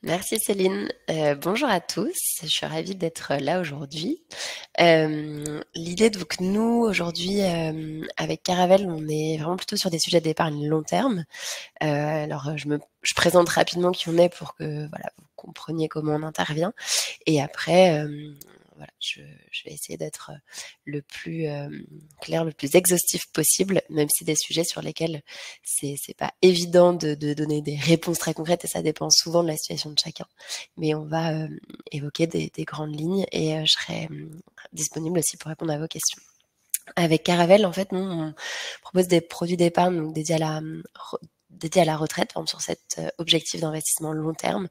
Merci Céline. Bonjour à tous. Je suis ravie d'être là aujourd'hui. L'idée donc nous aujourd'hui avec Caravelle, on est vraiment plutôt sur des sujets d'épargne long terme. Alors je présente rapidement qui on est pour que voilà vous compreniez comment on intervient. Et après voilà je vais essayer d'être le plus clair, le plus exhaustif possible, même si des sujets sur lesquels c'est pas évident de donner des réponses très concrètes et ça dépend souvent de la situation de chacun. Mais on va évoquer des grandes lignes et je serai disponible aussi pour répondre à vos questions. Avec Caravelle, en fait, nous, on propose des produits d'épargne donc dédiés à la retraite, par exemple, sur cet objectif d'investissement long terme,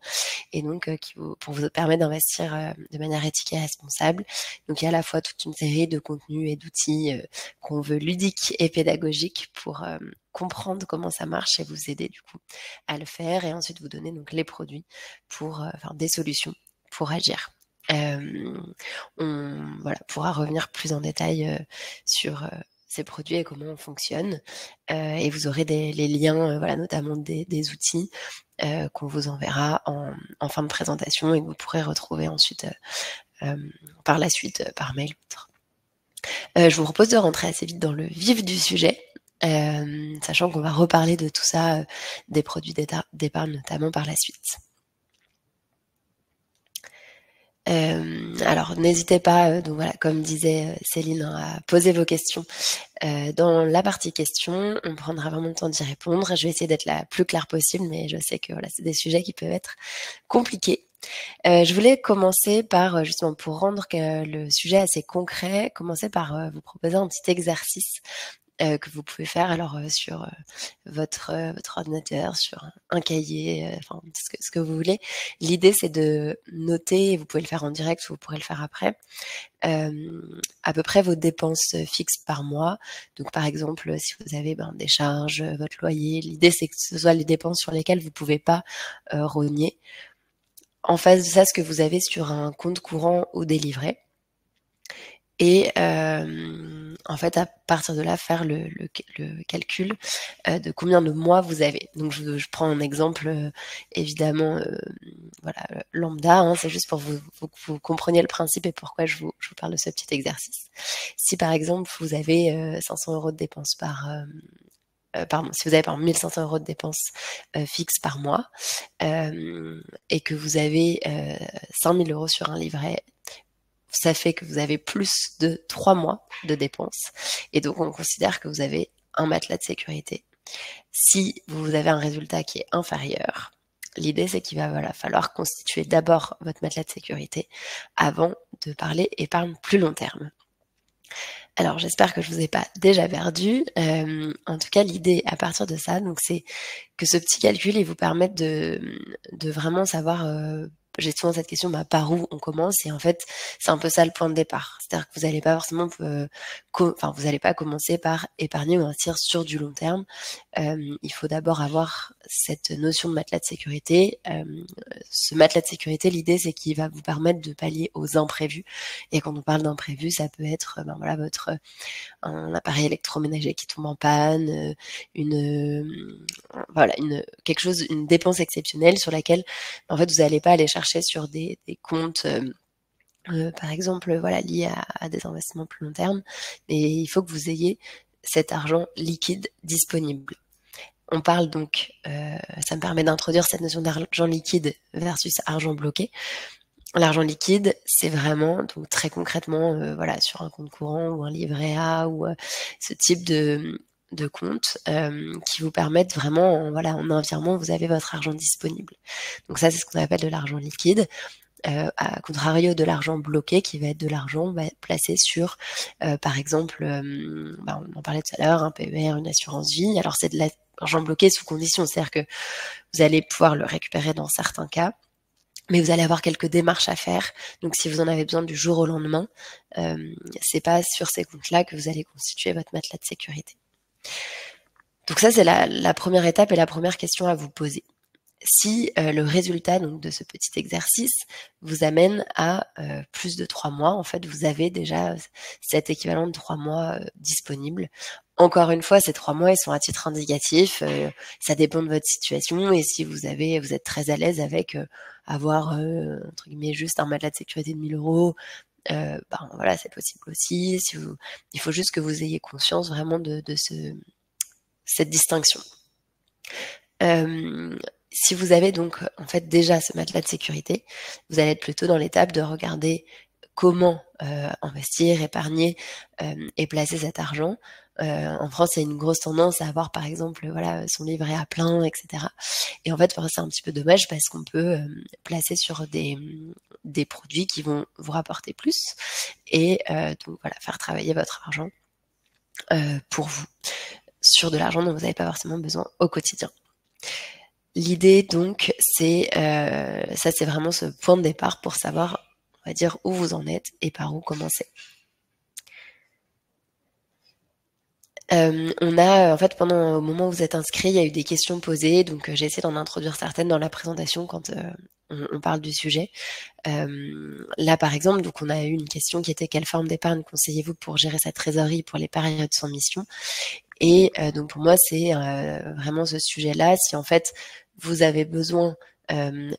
et donc pour vous permettre d'investir de manière éthique et responsable. Donc il y a à la fois toute une série de contenus et d'outils qu'on veut ludiques et pédagogiques pour comprendre comment ça marche et vous aider du coup à le faire, et ensuite vous donner donc les produits pour, enfin des solutions pour agir. On voilà, pourra revenir plus en détail sur ces produits et comment on fonctionne. Et vous aurez les liens, voilà, notamment des outils qu'on vous enverra en fin de présentation et que vous pourrez retrouver ensuite par la suite par mail ou autre. Je vous propose de rentrer assez vite dans le vif du sujet. Sachant qu'on va reparler de tout ça, des produits d'épargne notamment par la suite. Alors n'hésitez pas, donc voilà, comme disait Céline, à poser vos questions dans la partie questions. On prendra vraiment le temps d'y répondre. Je vais essayer d'être la plus claire possible, mais je sais que voilà, c'est des sujets qui peuvent être compliqués. Je voulais commencer par, justement, pour rendre le sujet assez concret, commencer par vous proposer un petit exercice que vous pouvez faire alors sur votre ordinateur, sur un cahier, enfin ce que vous voulez. L'idée c'est de noter, et vous pouvez le faire en direct ou vous pourrez le faire après, à peu près vos dépenses fixes par mois. Donc par exemple, si vous avez des charges, votre loyer, l'idée c'est que ce soit les dépenses sur lesquelles vous pouvez pas rogner. En face de ça, ce que vous avez sur un compte courant ou des livrets. Et en fait, à partir de là, faire le calcul de combien de mois vous avez. Donc, je prends un exemple évidemment, voilà, lambda. Hein, c'est juste pour que vous compreniez le principe et pourquoi je vous parle de ce petit exercice. Si par exemple vous avez 500 € de dépenses pardon, si vous avez par exemple 1500 € de dépenses fixes par mois et que vous avez 5000 € sur un livret, ça fait que vous avez plus de 3 mois de dépenses. Et donc, on considère que vous avez un matelas de sécurité. Si vous avez un résultat qui est inférieur, l'idée, c'est qu'il va falloir constituer d'abord votre matelas de sécurité avant de parler épargne plus long terme. Alors, j'espère que je vous ai pas déjà perdu. En tout cas, l'idée à partir de ça, donc, c'est que ce petit calcul, il vous permette de vraiment savoir j'ai souvent cette question, par où on commence? Et en fait, c'est un peu ça le point de départ. C'est-à-dire que vous n'allez pas forcément, vous n'allez pas commencer par épargner ou investir sur du long terme. Il faut d'abord avoir cette notion de matelas de sécurité. Ce matelas de sécurité, l'idée, c'est qu'il va vous permettre de pallier aux imprévus. Et quand on parle d'imprévus, ça peut être, voilà, un appareil électroménager qui tombe en panne, voilà, une dépense exceptionnelle sur laquelle, en fait, vous n'allez pas aller chercher sur des comptes, par exemple, voilà, liés à des investissements plus long terme, mais il faut que vous ayez cet argent liquide disponible. On parle donc, ça me permet d'introduire cette notion d'argent liquide versus argent bloqué. L'argent liquide, c'est vraiment, donc très concrètement, voilà, sur un compte courant ou un livret A ou ce type de compte qui vous permettent vraiment, voilà, en un virement, vous avez votre argent disponible. Donc ça, c'est ce qu'on appelle de l'argent liquide. À contrario de l'argent bloqué, qui va être de l'argent placé sur, par exemple, on en parlait tout à l'heure, un PER, une assurance vie. Alors c'est de l'argent bloqué sous condition, c'est-à-dire que vous allez pouvoir le récupérer dans certains cas, mais vous allez avoir quelques démarches à faire. Donc, si vous en avez besoin du jour au lendemain, c'est pas sur ces comptes-là que vous allez constituer votre matelas de sécurité. Donc ça, c'est la première étape et la première question à vous poser. si le résultat donc de ce petit exercice vous amène à plus de 3 mois, en fait, vous avez déjà cet équivalent de 3 mois disponible. Encore une fois, ces 3 mois, ils sont à titre indicatif. Ça dépend de votre situation et si vous êtes très à l'aise avec avoir entre guillemets juste un matelas de sécurité de 1 000 €, ben voilà, c'est possible aussi. Il faut juste que vous ayez conscience vraiment de cette distinction. Si vous avez donc en fait déjà ce matelas de sécurité, vous allez être plutôt dans l'étape de regarder comment investir, épargner et placer cet argent. En France, il y a une grosse tendance à avoir par exemple voilà son livret A plein, etc. Et en fait, c'est un petit peu dommage parce qu'on peut placer sur des produits qui vont vous rapporter plus et donc voilà, faire travailler votre argent pour vous sur de l'argent dont vous n'avez pas forcément besoin au quotidien. L'idée donc, c'est ça, c'est vraiment ce point de départ pour savoir, on va dire, où vous en êtes et par où commencer. On a en fait au moment où vous êtes inscrit, il y a eu des questions posées, donc j'ai essayé d'en introduire certaines dans la présentation quand on parle du sujet. Là, par exemple, donc on a eu une question qui était: quelle forme d'épargne conseillez-vous pour gérer sa trésorerie pour les périodes sans mission? Et donc pour moi, c'est vraiment ce sujet-là. Si en fait vous avez besoin,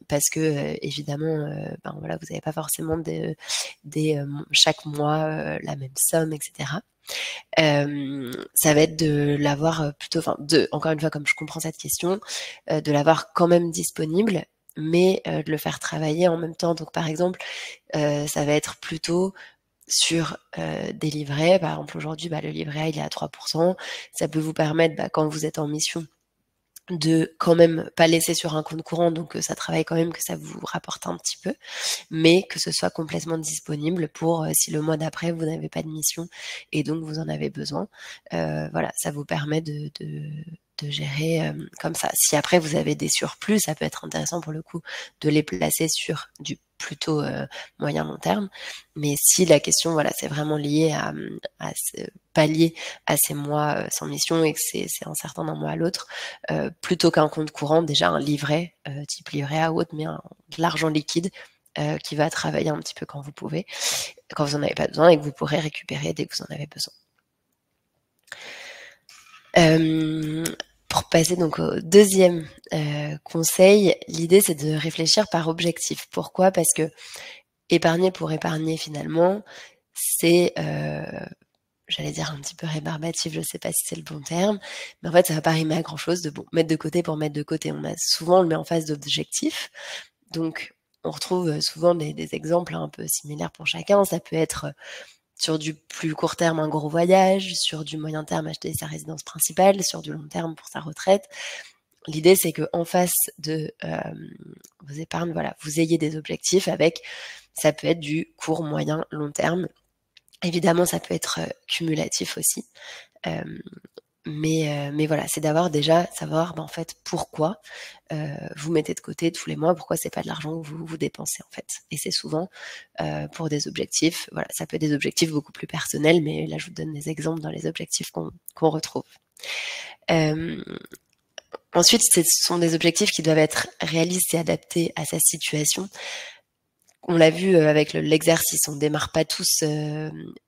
parce que évidemment, ben voilà, vous n'avez pas forcément chaque mois la même somme, etc. Ça va être de l'avoir plutôt, enfin, encore une fois, comme je comprends cette question, de l'avoir quand même disponible, mais de le faire travailler en même temps. Donc par exemple, ça va être plutôt sur des livrets. Par exemple, aujourd'hui, le livret A, il est à 3%. Ça peut vous permettre, quand vous êtes en mission, de quand même pas laisser sur un compte courant, donc ça travaille quand même, que ça vous rapporte un petit peu, mais que ce soit complètement disponible pour si le mois d'après vous n'avez pas de mission et donc vous en avez besoin. Voilà, ça vous permet de gérer comme ça. Si après vous avez des surplus, ça peut être intéressant pour le coup de les placer sur du plutôt moyen long terme. Mais si la question, voilà, c'est vraiment lié à pallier à ces mois sans mission et que c'est incertain d'un mois à l'autre, plutôt qu'un compte courant, déjà un livret type livret A ou autre, mais de l'argent liquide qui va travailler un petit peu quand vous pouvez, quand vous en avez pas besoin et que vous pourrez récupérer dès que vous en avez besoin. Pour passer donc au deuxième conseil, l'idée c'est de réfléchir par objectif. Pourquoi? Parce que épargner pour épargner finalement, c'est, j'allais dire un petit peu rébarbatif, je sais pas si c'est le bon terme, mais en fait ça va pas rimer à grand chose de mettre de côté pour mettre de côté. On le met en face d'objectifs, donc on retrouve souvent des exemples un peu similaires pour chacun. Ça peut être sur du plus court terme, un gros voyage, sur du moyen terme, acheter sa résidence principale, sur du long terme pour sa retraite. L'idée, c'est que en face de vos épargnes, voilà, vous ayez des objectifs ça peut être du court, moyen, long terme. Évidemment, ça peut être cumulatif aussi. Mais voilà, c'est d'avoir déjà savoir en fait pourquoi vous mettez de côté tous les mois, pourquoi c'est pas de l'argent que vous dépensez en fait. Et c'est souvent pour des objectifs, voilà, ça peut être des objectifs beaucoup plus personnels, mais là je vous donne des exemples dans les objectifs qu'on retrouve. Ensuite, ce sont des objectifs qui doivent être réalistes et adaptés à sa situation. On l'a vu avec l'exercice, on démarre pas tous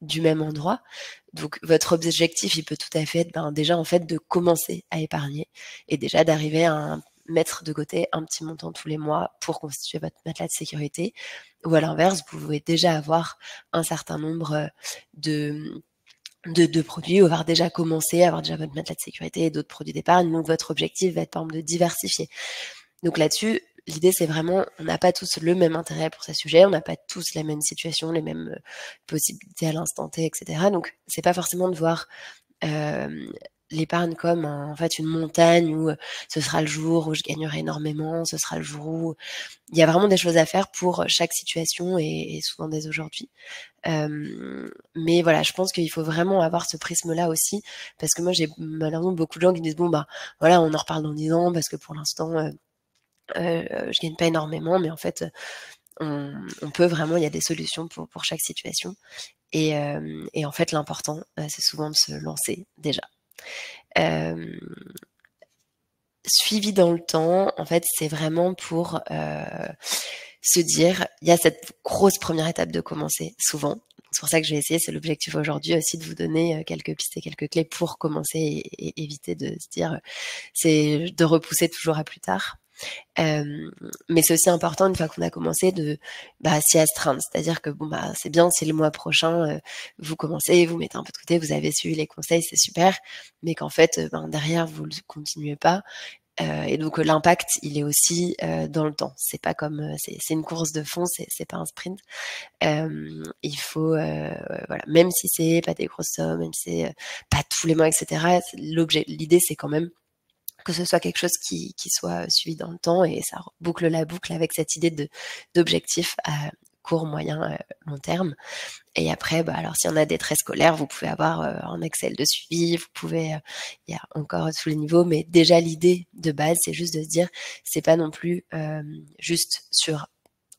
du même endroit. Donc votre objectif, il peut tout à fait être déjà en fait de commencer à épargner et déjà d'arriver à mettre de côté un petit montant tous les mois pour constituer votre matelas de sécurité. Ou à l'inverse, vous pouvez déjà avoir un certain nombre de produits, ou avoir déjà commencé, avoir déjà votre matelas de sécurité et d'autres produits d'épargne. Donc votre objectif va être par exemple de diversifier. Donc là-dessus, l'idée, c'est vraiment, on n'a pas tous le même intérêt pour ces sujets, on n'a pas tous la même situation, les mêmes possibilités à l'instant T, etc. Donc, c'est pas forcément de voir l'épargne comme en fait une montagne où ce sera le jour où je gagnerai énormément, ce sera le jour où il y a vraiment des choses à faire pour chaque situation et souvent dès aujourd'hui. Mais voilà, je pense qu'il faut vraiment avoir ce prisme-là aussi, parce que moi j'ai malheureusement beaucoup de gens qui disent voilà, on en reparle dans 10 ans parce que pour l'instant je gagne pas énormément, mais en fait, on peut vraiment, il y a des solutions pour chaque situation. Et en fait, l'important, c'est souvent de se lancer déjà. suivi dans le temps, en fait, c'est vraiment pour se dire, il y a cette grosse première étape de commencer, souvent. C'est pour ça que je vais essayer, c'est l'objectif aujourd'hui aussi, de vous donner quelques pistes et quelques clés pour commencer et éviter de se dire, c'est de repousser toujours à plus tard. Mais c'est aussi important, une fois qu'on a commencé, de s'y astreindre. C'est-à-dire que c'est bien si le mois prochain, vous commencez, vous mettez un peu de côté, vous avez suivi les conseils, c'est super, mais qu'en fait, derrière, vous ne continuez pas. Et donc l'impact, il est aussi dans le temps. C'est pas comme c'est une course de fond, c'est pas un sprint. Il faut voilà, même si c'est pas des grosses sommes, même si c'est pas tous les mois, etc. L'idée, c'est quand même que ce soit quelque chose qui soit suivi dans le temps, et ça boucle la boucle avec cette idée d'objectif à court, moyen, long terme. Et après, alors s'il y en a des traits scolaires, vous pouvez avoir un Excel de suivi, vous pouvez, il y a encore tous les niveaux, mais déjà l'idée de base, c'est juste de se dire, c'est pas non plus juste sur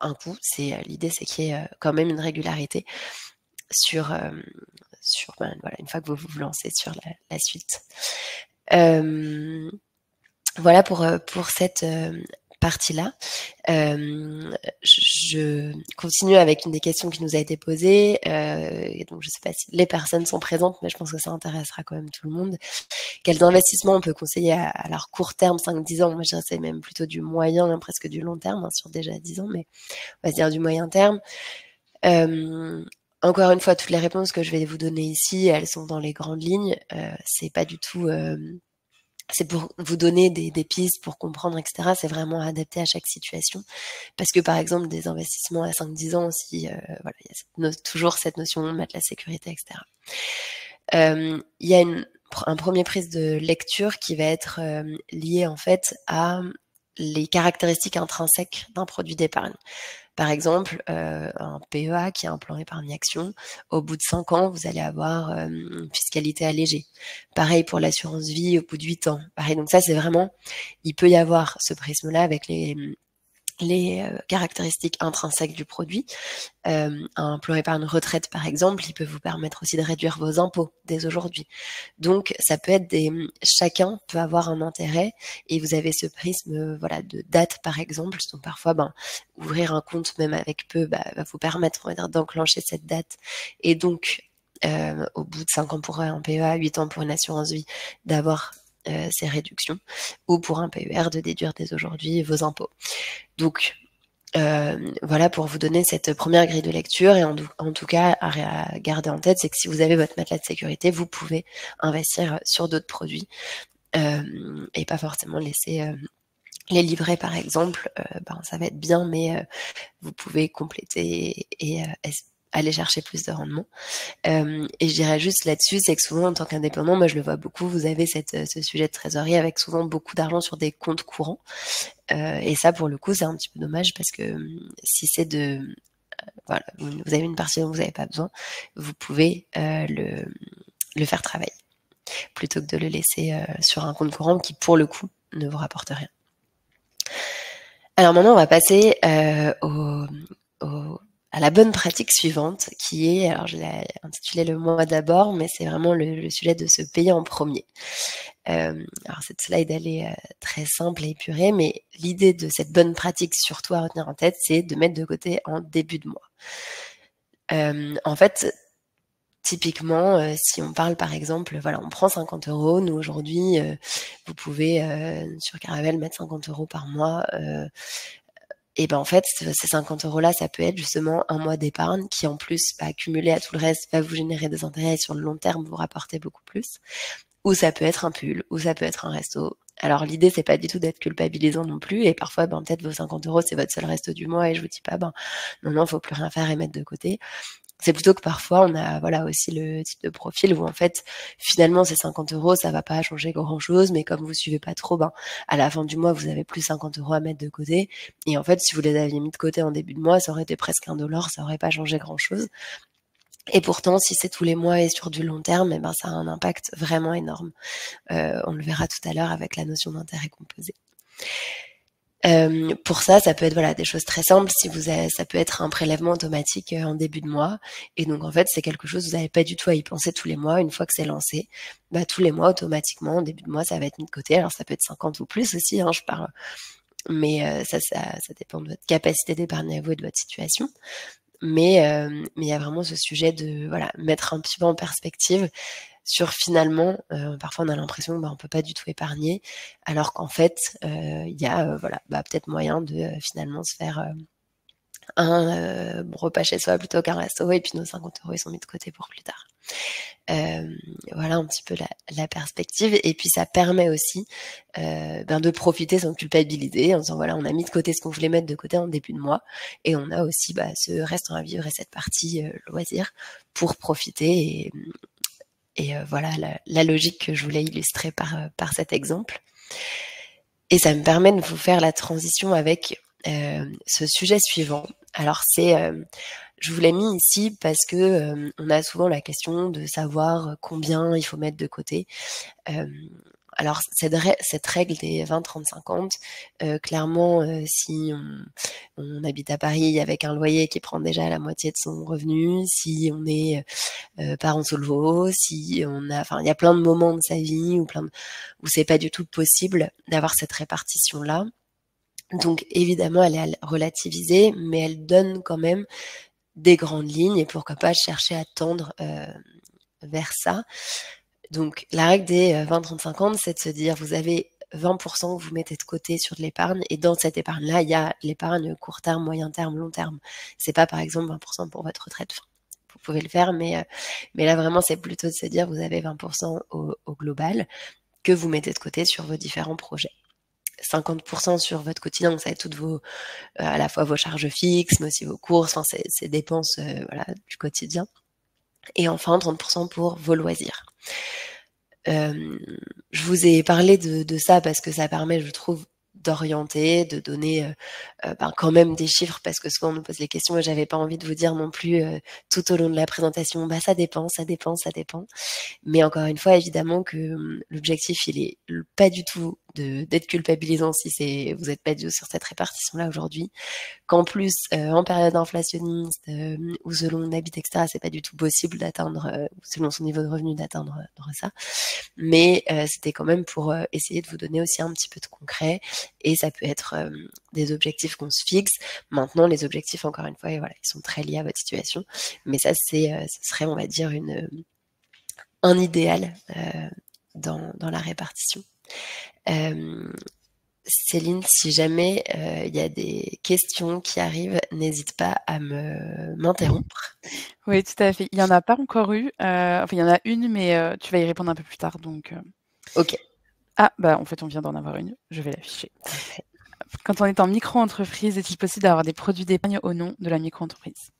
un coup, l'idée, c'est qu'il y ait quand même une régularité sur voilà, une fois que vous vous lancez sur la suite. Voilà pour cette partie-là. Je continue avec une des questions qui nous a été posée. Et donc, je ne sais pas si les personnes sont présentes, mais je pense que ça intéressera quand même tout le monde. Quels investissements on peut conseiller à leur court terme, 5-10 ans? Moi, je dirais c'est même plutôt du moyen, presque du long terme, sur déjà 10 ans, mais on va se dire du moyen terme. Encore une fois, toutes les réponses que je vais vous donner ici, elles sont dans les grandes lignes. C'est pas du tout... c'est pour vous donner des pistes pour comprendre, etc. C'est vraiment adapté à chaque situation. Parce que, par exemple, des investissements à 5-10 ans aussi, voilà, il y a toujours cette notion de mettre la sécurité, etc. Il y a un premier prise de lecture qui va être lié, en fait, à les caractéristiques intrinsèques d'un produit d'épargne. Par exemple, un PEA qui est un plan épargne action, au bout de 5 ans, vous allez avoir une fiscalité allégée. Pareil pour l'assurance vie au bout de 8 ans. Pareil, donc ça, c'est vraiment, il peut y avoir ce prisme-là avec les caractéristiques intrinsèques du produit. Un plan épargne retraite, par exemple, il peut vous permettre aussi de réduire vos impôts dès aujourd'hui. Donc, ça peut être chacun peut avoir un intérêt, et vous avez ce prisme, voilà, de date, par exemple. Donc, parfois, ouvrir un compte, même avec peu, va vous permettre, on va dire, d'enclencher cette date. Et donc, au bout de 5 ans pour un PEA, 8 ans pour une assurance vie, d'avoir ces réductions, ou pour un PER, de déduire dès aujourd'hui vos impôts. Donc, voilà, pour vous donner cette première grille de lecture. Et en tout cas, à garder en tête, c'est que si vous avez votre matelas de sécurité, vous pouvez investir sur d'autres produits et pas forcément laisser les livrets, par exemple. Ça va être bien, mais vous pouvez compléter et aller chercher plus de rendement. Et je dirais juste là-dessus, c'est que souvent, en tant qu'indépendant, moi je le vois beaucoup, vous avez ce sujet de trésorerie avec souvent beaucoup d'argent sur des comptes courants. Et ça, pour le coup, c'est un petit peu dommage, parce que si c'est voilà, vous avez une partie dont vous n'avez pas besoin, vous pouvez le faire travailler, plutôt que de le laisser sur un compte courant qui, pour le coup, ne vous rapporte rien. Alors maintenant, on va passer à la bonne pratique suivante, qui est, alors je l'ai intitulé le mois d'abord, mais c'est vraiment le sujet de se payer en premier. Alors cette slide, elle est très simple et épurée, mais l'idée de cette bonne pratique, surtout à retenir en tête, c'est de mettre de côté en début de mois. En fait, typiquement, si on parle, par exemple, voilà, on prend 50 €. Nous, aujourd'hui, vous pouvez sur Caravelle mettre 50 € par mois. Et en fait, ces 50 € là, ça peut être justement un mois d'épargne qui, en plus, cumulé à tout le reste, va vous générer des intérêts et sur le long terme vous rapporter beaucoup plus. Ou ça peut être un pull, ou ça peut être un resto. Alors l'idée, c'est pas du tout d'être culpabilisant non plus, et parfois, peut-être vos 50 €, c'est votre seul resto du mois, et je vous dis pas, non, faut plus rien faire et mettre de côté. C'est plutôt que parfois, on a, voilà, aussi le type de profil où, en fait, finalement, ces 50 €, ça va pas changer grand chose, mais comme vous suivez pas trop, à la fin du mois, vous avez plus 50 € à mettre de côté. Et en fait, si vous les aviez mis de côté en début de mois, ça aurait été presque $1, ça aurait pas changé grand chose. Et pourtant, si c'est tous les mois et sur du long terme, ça a un impact vraiment énorme. On le verra tout à l'heure avec la notion d'intérêt composé. Pour ça peut être voilà des choses très simples. Si vous avez, ça peut être un prélèvement automatique en début de mois, et donc en fait c'est quelque chose vous n'avez pas du tout à y penser tous les mois. Une fois que c'est lancé, tous les mois automatiquement en début de mois ça va être mis de côté. Alors ça peut être 50 ou plus aussi, je parle, mais ça dépend de votre capacité d'épargne à vous et de votre situation. Mais il y a vraiment ce sujet de voilà mettre un petit peu en perspective sur finalement, parfois on a l'impression on peut pas du tout épargner, alors qu'en fait, il y a voilà, peut-être moyen de finalement se faire un repas chez soi plutôt qu'un resto, et puis nos 50 € ils sont mis de côté pour plus tard. Voilà un petit peu la perspective, et puis ça permet aussi de profiter sans culpabiliser en disant voilà on a mis de côté ce qu'on voulait mettre de côté en début de mois, et on a aussi ce restaurant à vivre et cette partie loisir pour profiter, et voilà la logique que je voulais illustrer par cet exemple. Et ça me permet de vous faire la transition avec ce sujet suivant. Alors je vous l'ai mis ici parce que on a souvent la question de savoir combien il faut mettre de côté. Alors cette règle des 20-30-50, clairement, si on habite à Paris avec un loyer qui prend déjà la moitié de son revenu, si on est parent solo, si on a, il y a plein de moments de sa vie où c'est pas du tout possible d'avoir cette répartition-là. Donc évidemment, elle est à relativiser, mais elle donne quand même des grandes lignes, et pourquoi pas chercher à tendre vers ça. Donc la règle des 20-30-50, c'est de se dire vous avez 20% que vous mettez de côté sur de l'épargne, et dans cette épargne-là, il y a l'épargne court terme, moyen terme, long terme. C'est pas par exemple 20% pour votre retraite. Vous pouvez le faire, mais là vraiment c'est plutôt de se dire vous avez 20% au global que vous mettez de côté sur vos différents projets. 50% sur votre quotidien, donc ça va être toutes vos, à la fois vos charges fixes, mais aussi vos courses, ces dépenses voilà, du quotidien. Et enfin 30% pour vos loisirs. Je vous ai parlé de ça parce que ça permet, je trouve, d'orienter, de donner quand même des chiffres, parce que souvent on nous pose les questions et j'avais pas envie de vous dire non plus tout au long de la présentation ça dépend. Mais encore une fois, évidemment que l'objectif il est pas du tout d'être culpabilisant si vous êtes pas du tout sur cette répartition-là aujourd'hui, qu'en plus en période inflationniste ou selon on habite, etc., c'est pas du tout possible d'atteindre, selon son niveau de revenu, d'atteindre ça. Mais c'était quand même pour essayer de vous donner aussi un petit peu de concret, et ça peut être des objectifs qu'on se fixe. Maintenant, les objectifs, encore une fois, et voilà, ils sont très liés à votre situation, mais ça ce serait, on va dire, un idéal dans la répartition. Céline, si jamais il y a des questions qui arrivent, n'hésite pas à m'interrompre. Oui, tout à fait. Il y en a pas encore eu. Enfin, il y en a une, mais tu vas y répondre un peu plus tard. Donc. Ok. Ah, en fait, on vient d'en avoir une. Je vais l'afficher. Parfait. Quand on est en micro-entreprise, est-il possible d'avoir des produits d'épargne au nom de la micro-entreprise ?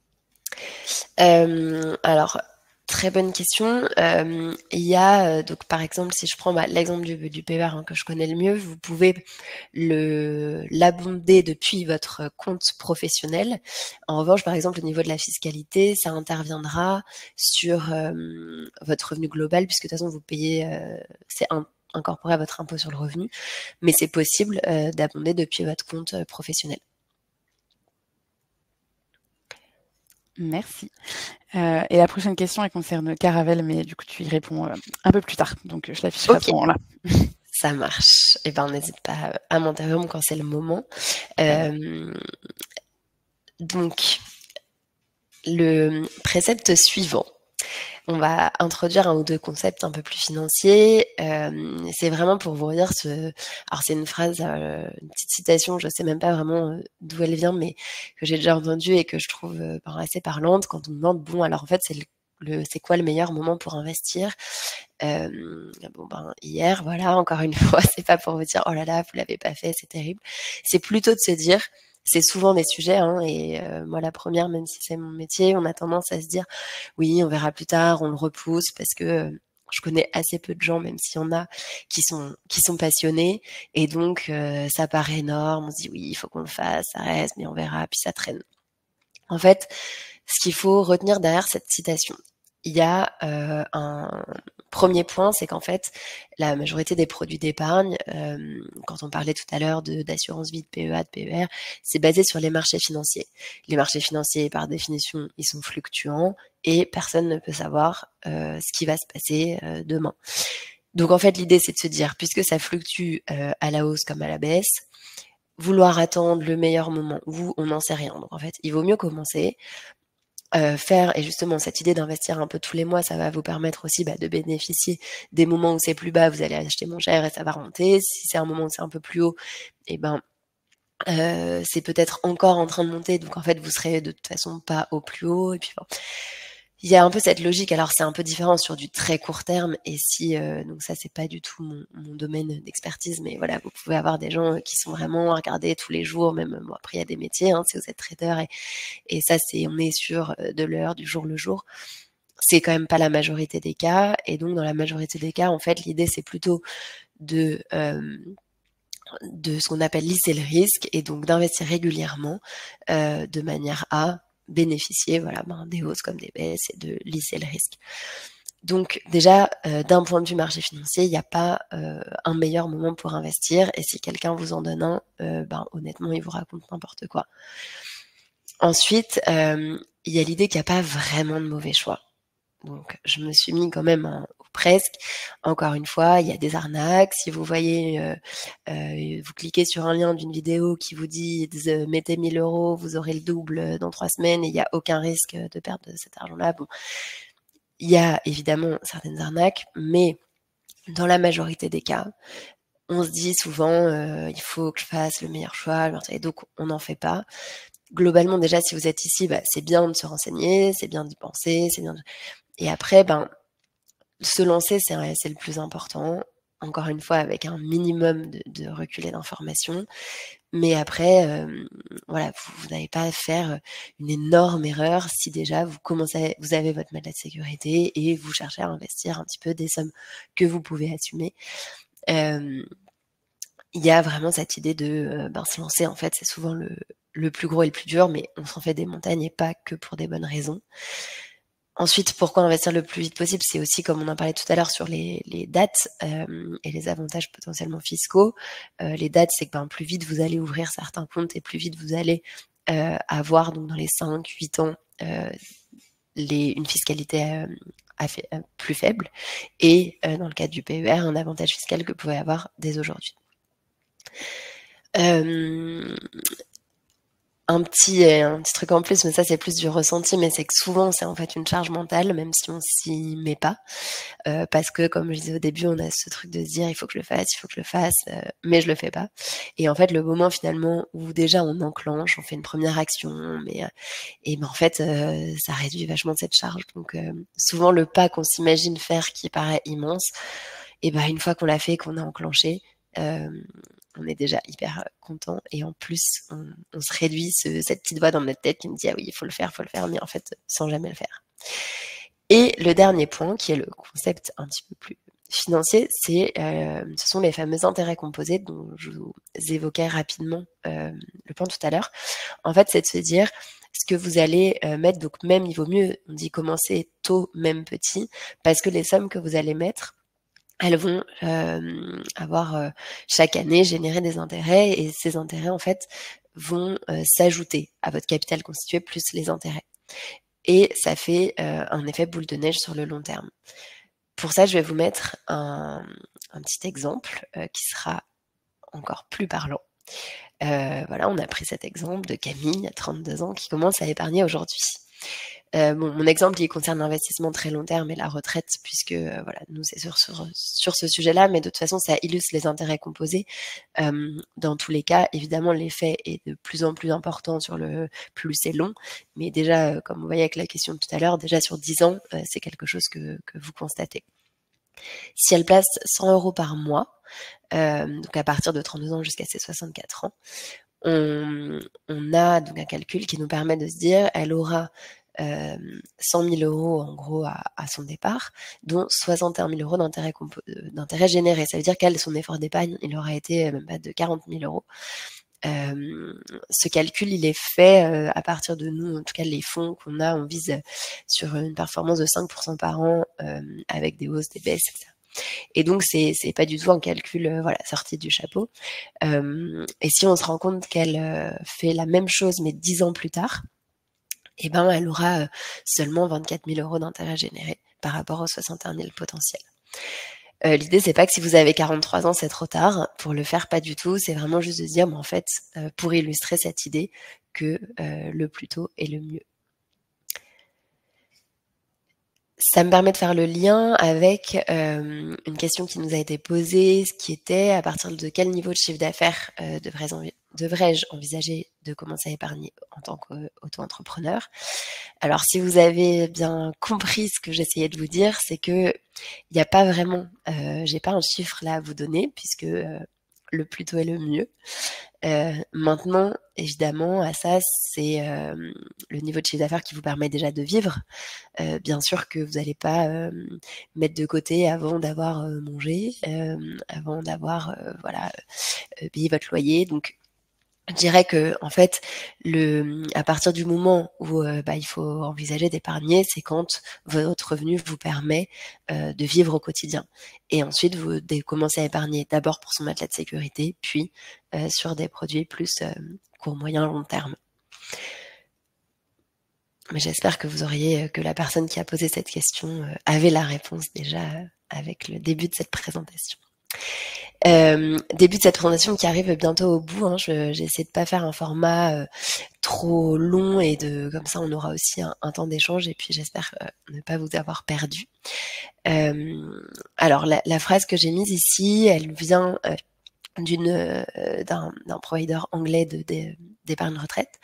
Alors, très bonne question. Il y a donc par exemple, si je prends l'exemple du PER que je connais le mieux, vous pouvez l'abonder depuis votre compte professionnel. En revanche, par exemple, au niveau de la fiscalité, ça interviendra sur votre revenu global, puisque de toute façon vous payez, c'est incorporé à votre impôt sur le revenu, mais c'est possible d'abonder depuis votre compte professionnel. Merci. Et la prochaine question, elle concerne Caravelle, mais du coup, tu y réponds un peu plus tard. Donc, je l'afficherai à ce moment-là. Ça marche. Et n'hésite pas à m'interrompre quand c'est le moment. Donc, le précepte suivant. On va introduire un ou deux concepts un peu plus financiers. C'est vraiment pour vous dire alors c'est une phrase, une petite citation, je sais même pas vraiment d'où elle vient, mais que j'ai déjà entendue et que je trouve assez parlante quand on me demande alors en fait c'est quoi le meilleur moment pour investir? Hier, voilà, encore une fois, c'est pas pour vous dire oh là là, vous l'avez pas fait, c'est terrible. C'est plutôt de se dire, c'est souvent des sujets, et moi la première, même si c'est mon métier, on a tendance à se dire oui, on verra plus tard, on le repousse, parce que je connais assez peu de gens, même s'il y en a qui sont passionnés, et donc ça paraît énorme, on se dit oui, il faut qu'on le fasse, ça reste, mais on verra, puis ça traîne. En fait, ce qu'il faut retenir derrière cette citation, il y a un premier point, c'est qu'en fait, la majorité des produits d'épargne, quand on parlait tout à l'heure d'assurance vie, de PEA, de PER, c'est basé sur les marchés financiers. Les marchés financiers, par définition, ils sont fluctuants et personne ne peut savoir ce qui va se passer demain. Donc en fait, l'idée, c'est de se dire, puisque ça fluctue à la hausse comme à la baisse, vouloir attendre le meilleur moment où on n'en sait rien. Donc en fait, il vaut mieux commencer, faire, et justement cette idée d'investir un peu tous les mois, ça va vous permettre aussi de bénéficier des moments où c'est plus bas, vous allez acheter moins cher et ça va remonter. Si c'est un moment où c'est un peu plus haut, et ben c'est peut-être encore en train de monter, donc en fait vous serez de toute façon pas au plus haut. Et puis bon, il y a un peu cette logique. Alors c'est un peu différent sur du très court terme, et si donc ça c'est pas du tout mon domaine d'expertise, mais voilà, vous pouvez avoir des gens qui sont vraiment à regarder tous les jours, même bon, après il y a des métiers, si vous êtes trader, et ça c'est, on est sur de l'heure, du jour le jour. C'est quand même pas la majorité des cas, et donc dans la majorité des cas, en fait, l'idée c'est plutôt de ce qu'on appelle lisser le risque, et donc d'investir régulièrement de manière à bénéficier des hausses comme des baisses, et de lisser le risque. Donc déjà, d'un point de vue marché financier, il n'y a pas un meilleur moment pour investir, et si quelqu'un vous en donne un, honnêtement, il vous raconte n'importe quoi. Ensuite, il y a l'idée qu'il n'y a pas vraiment de mauvais choix. Donc je me suis mis quand même presque. Encore une fois, il y a des arnaques. Si vous voyez, vous cliquez sur un lien d'une vidéo qui vous dit mettez 1000 €, vous aurez le double dans 3 semaines, et il n'y a aucun risque de perdre cet argent-là. Bon, il y a évidemment certaines arnaques, mais dans la majorité des cas, on se dit souvent il faut que je fasse le meilleur choix, et donc on n'en fait pas. Globalement, déjà, si vous êtes ici, c'est bien de se renseigner, c'est bien d'y penser, c'est bien et après, se lancer, c'est le plus important. Encore une fois, avec un minimum de recul et d'information. Mais après, voilà, vous n'allez pas faire une énorme erreur si déjà vous avez votre matelas de sécurité et vous cherchez à investir un petit peu des sommes que vous pouvez assumer. Il y a vraiment cette idée de se lancer, en fait, c'est souvent le plus gros et le plus dur, mais on s'en fait des montagnes, et pas que pour des bonnes raisons. Ensuite, pourquoi investir le plus vite possible? C'est aussi, comme on en parlait tout à l'heure, sur les dates et les avantages potentiellement fiscaux. Les dates, c'est que plus vite vous allez ouvrir certains comptes, et plus vite vous allez avoir, donc dans les 5-8 ans, une fiscalité plus faible, et dans le cadre du PER, un avantage fiscal que vous pouvez avoir dès aujourd'hui. Un petit truc en plus, mais ça c'est plus du ressenti, mais c'est que souvent c'est en fait une charge mentale, même si on s'y met pas, parce que comme je disais au début, on a ce truc de se dire il faut que je le fasse, mais je le fais pas. Et en fait, le moment finalement où déjà on enclenche, on fait une première action, mais en fait ça réduit vachement cette charge. Donc souvent le pas qu'on s'imagine faire, qui paraît immense, et une fois qu'on l'a fait, qu'on a enclenché, on est déjà hyper content, et en plus on se réduit cette petite voix dans notre tête qui me dit ah oui, il faut le faire, mais en fait sans jamais le faire. Et le dernier point, qui est le concept un petit peu plus financier, ce sont les fameux intérêts composés dont je vous évoquais rapidement le point tout à l'heure. En fait, c'est de se dire ce que vous allez mettre, donc même, il vaut mieux, on dit, commencer tôt, même petit, parce que les sommes que vous allez mettre, elles vont avoir chaque année généré des intérêts, et ces intérêts en fait vont s'ajouter à votre capital constitué plus les intérêts, et ça fait un effet boule de neige sur le long terme. Pour ça, je vais vous mettre un petit exemple qui sera encore plus parlant. Voilà, on a pris cet exemple de Camille, à 32 ans, qui commence à épargner aujourd'hui. Mon exemple, il concerne l'investissement très long terme et la retraite, puisque voilà, nous c'est sur ce sujet-là, mais de toute façon, ça illustre les intérêts composés. Dans tous les cas, évidemment, l'effet est de plus en plus important sur le plus c'est long, mais déjà, comme vous voyez avec la question de tout à l'heure, déjà sur 10 ans, c'est quelque chose que vous constatez. Si elle place 100 € par mois, donc à partir de 32 ans jusqu'à ses 64 ans, on a donc un calcul qui nous permet de se dire elle aura 100 000 € en gros à son départ, dont 61 000 € d'intérêt généré. Ça veut dire qu'elle, son effort d'épargne, il aura été même pas de 40 000 €. Ce calcul, il est fait à partir de nous, en tout cas les fonds qu'on a, on vise sur une performance de 5% par an avec des hausses, des baisses, etc. Et donc c'est pas du tout un calcul voilà sorti du chapeau. Et si on se rend compte qu'elle fait la même chose mais 10 ans plus tard, eh ben elle aura seulement 24 000 euros d'intérêt généré par rapport aux 61 000 potentiels. L'idée, c'est pas que si vous avez 43 ans, c'est trop tard. Pour le faire, pas du tout. C'est vraiment juste de se dire, mais en fait, pour illustrer cette idée que le plus tôt est le mieux. Ça me permet de faire le lien avec une question qui nous a été posée, ce qui était à partir de quel niveau de chiffre d'affaires devrais-je envisager de commencer à épargner en tant qu'auto-entrepreneur. Alors, si vous avez bien compris ce que j'essayais de vous dire, c'est que il n'y a pas vraiment, j'ai pas un chiffre là à vous donner puisque le plus tôt est le mieux. Maintenant, évidemment, à ça, c'est le niveau de chiffre d'affaires qui vous permet déjà de vivre. Bien sûr que vous n'allez pas mettre de côté avant d'avoir mangé, avant d'avoir payé votre loyer. Donc, je dirais que en fait, à partir du moment où il faut envisager d'épargner, c'est quand votre revenu vous permet de vivre au quotidien. Et ensuite, vous commencez à épargner d'abord pour son matelas de sécurité, puis sur des produits plus court, moyen, long terme. Mais j'espère que que la personne qui a posé cette question avait la réponse déjà avec le début de cette présentation. Début de cette présentation qui arrive bientôt au bout. Hein. J'essaie de pas faire un format trop long et comme ça on aura aussi un temps d'échange et puis j'espère ne pas vous avoir perdu. Alors la phrase que j'ai mise ici, elle vient d'un provider anglais d'épargne retraite.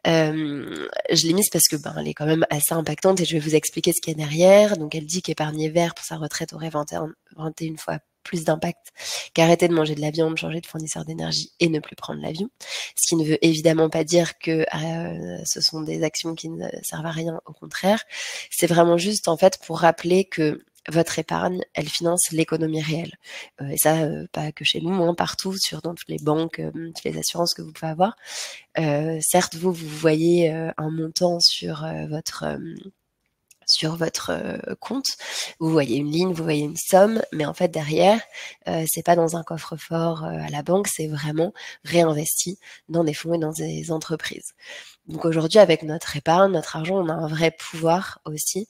Je l'ai mise parce que elle est quand même assez impactante et je vais vous expliquer ce qu'il y a derrière. Donc elle dit qu'épargner vert pour sa retraite aurait 21 fois plus d'impact qu'arrêter de manger de la viande, changer de fournisseur d'énergie et ne plus prendre l'avion. Ce qui ne veut évidemment pas dire que ce sont des actions qui ne servent à rien, au contraire. C'est vraiment juste en fait pour rappeler que votre épargne, elle finance l'économie réelle. Et ça, pas que chez nous, partout, dans toutes les banques, toutes les assurances que vous pouvez avoir. Certes, vous voyez un montant sur votre compte, vous voyez une ligne, vous voyez une somme, mais en fait derrière, c'est pas dans un coffre-fort à la banque, c'est vraiment réinvesti dans des fonds et dans des entreprises. Donc aujourd'hui, avec notre épargne, notre argent, on a un vrai pouvoir aussi,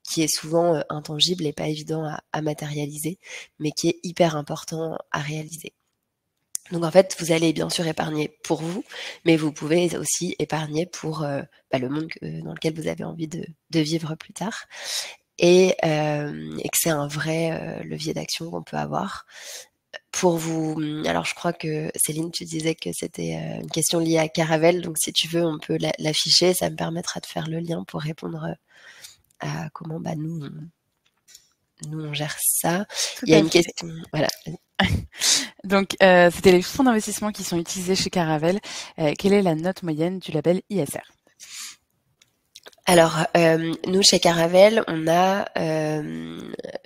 qui est souvent intangible et pas évident à matérialiser, mais qui est hyper important à réaliser. Donc en fait, vous allez bien sûr épargner pour vous, mais vous pouvez aussi épargner pour le monde dans lequel vous avez envie de vivre plus tard, et que c'est un vrai levier d'action qu'on peut avoir. Pour vous, alors je crois que Céline, tu disais que c'était une question liée à Caravelle, donc si tu veux, on peut l'afficher, ça me permettra de faire le lien pour répondre à comment nous on gère ça. Il y a une question, voilà. Donc, c'était les fonds d'investissement qui sont utilisés chez Caravelle. Quelle est la note moyenne du label ISR ? Alors, nous, chez Caravelle, on a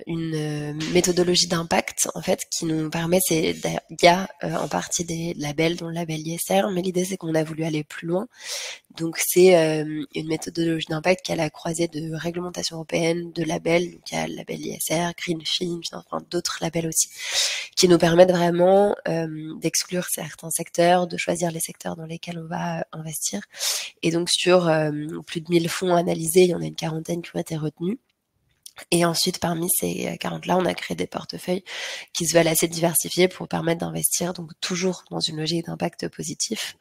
une méthodologie d'impact, en fait, qui nous permet, il y a en partie des labels, dont le label ISR, mais l'idée, c'est qu'on a voulu aller plus loin. Donc, c'est une méthodologie d'impact qui a la croisée de réglementation européenne, de labels, donc il y a le label ISR, Greenfin, enfin, d'autres labels aussi, qui nous permettent vraiment d'exclure certains secteurs, de choisir les secteurs dans lesquels on va investir. Et donc sur plus de 1000 fonds analysés, il y en a une quarantaine qui ont été retenus. Et ensuite, parmi ces 40-là, on a créé des portefeuilles qui se veulent assez diversifiés pour permettre d'investir, donc toujours dans une logique d'impact positif,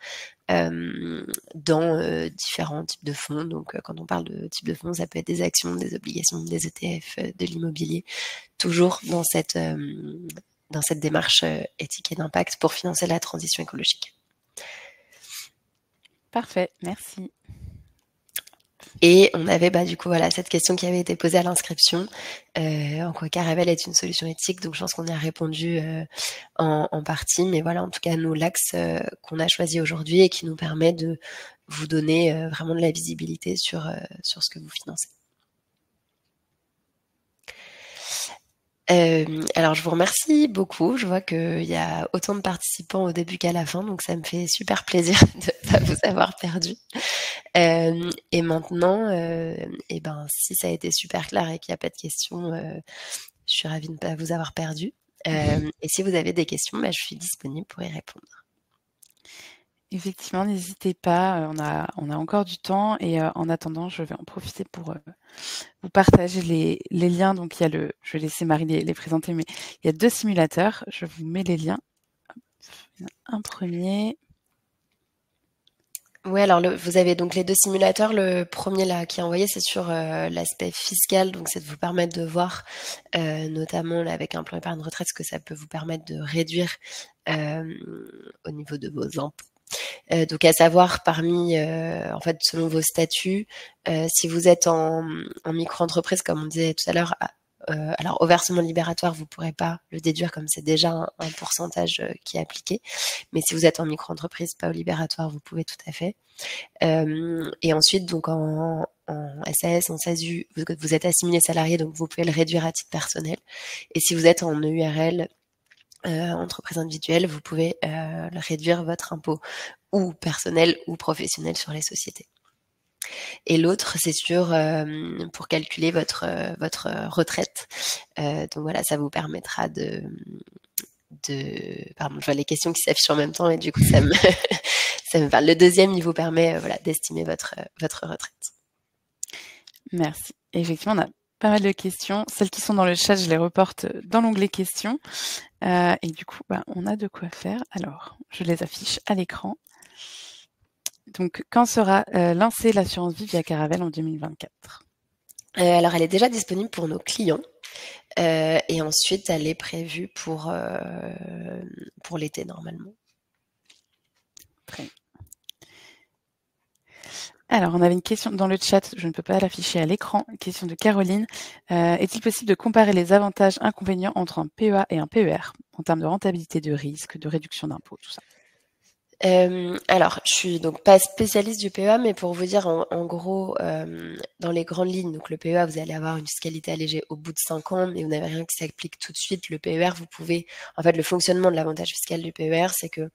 dans différents types de fonds. Donc quand on parle de type de fonds, ça peut être des actions, des obligations, des ETF, de l'immobilier, toujours dans cette démarche éthique et d'impact pour financer la transition écologique. Parfait, merci. Et on avait du coup cette question qui avait été posée à l'inscription, en quoi Caravelle est une solution éthique. Donc je pense qu'on y a répondu en partie, mais voilà, en tout cas nous, l'axe qu'on a choisi aujourd'hui et qui nous permet de vous donner vraiment de la visibilité sur ce que vous financez. Alors, je vous remercie beaucoup. Je vois qu'il y a autant de participants au début qu'à la fin, donc ça me fait super plaisir de pas vous avoir perdu. Et maintenant, si ça a été super clair et qu'il n'y a pas de questions, je suis ravie de ne pas vous avoir perdu. Et si vous avez des questions, je suis disponible pour y répondre. Effectivement, n'hésitez pas, on a encore du temps et en attendant, je vais en profiter pour vous partager les liens. Donc il y a je vais laisser Marie les présenter, mais il y a 2 simulateurs. Je vous mets les liens. Il y en a un premier. Oui, alors vous avez donc les 2 simulateurs. Le premier là qui est envoyé, c'est sur l'aspect fiscal, donc c'est de vous permettre de voir, notamment là, avec un plan épargne retraite, ce que ça peut vous permettre de réduire au niveau de vos impôts. Donc à savoir parmi, en fait, selon vos statuts, si vous êtes en micro-entreprise, comme on disait tout à l'heure, alors au versement libératoire, vous pourrez pas le déduire comme c'est déjà un pourcentage qui est appliqué. Mais si vous êtes en micro-entreprise, pas au libératoire, vous pouvez tout à fait. Et ensuite, donc en SAS, en SASU, vous êtes assimilé salarié, donc vous pouvez le réduire à titre personnel. Et si vous êtes en EURL, entreprise individuelle, vous pouvez réduire votre impôt ou personnel ou professionnel sur les sociétés. Et l'autre, c'est pour calculer votre retraite. Donc voilà, ça vous permettra pardon, je vois les questions qui s'affichent en même temps et du coup ça me parle. Le deuxième, il vous permet d'estimer votre retraite. Merci. Et effectivement, on a pas mal de questions. Celles qui sont dans le chat, je les reporte dans l'onglet questions. Et du coup, on a de quoi faire. Alors, je les affiche à l'écran. Donc, quand sera lancée l'assurance vie via Caravelle en 2024 ? Alors, elle est déjà disponible pour nos clients. Et ensuite, elle est prévue pour l'été, normalement. Très bien. Alors, on avait une question dans le chat, je ne peux pas l'afficher à l'écran, question de Caroline. Est-il possible de comparer les avantages inconvénients entre un PEA et un PER en termes de rentabilité, de risque, de réduction d'impôts, tout ça? Alors, je suis donc pas spécialiste du PEA, mais pour vous dire en gros, dans les grandes lignes, donc le PEA, vous allez avoir une fiscalité allégée au bout de 5 ans, mais vous n'avez rien qui s'applique tout de suite. Le PER, le fonctionnement de l'avantage fiscal du PER, c'est que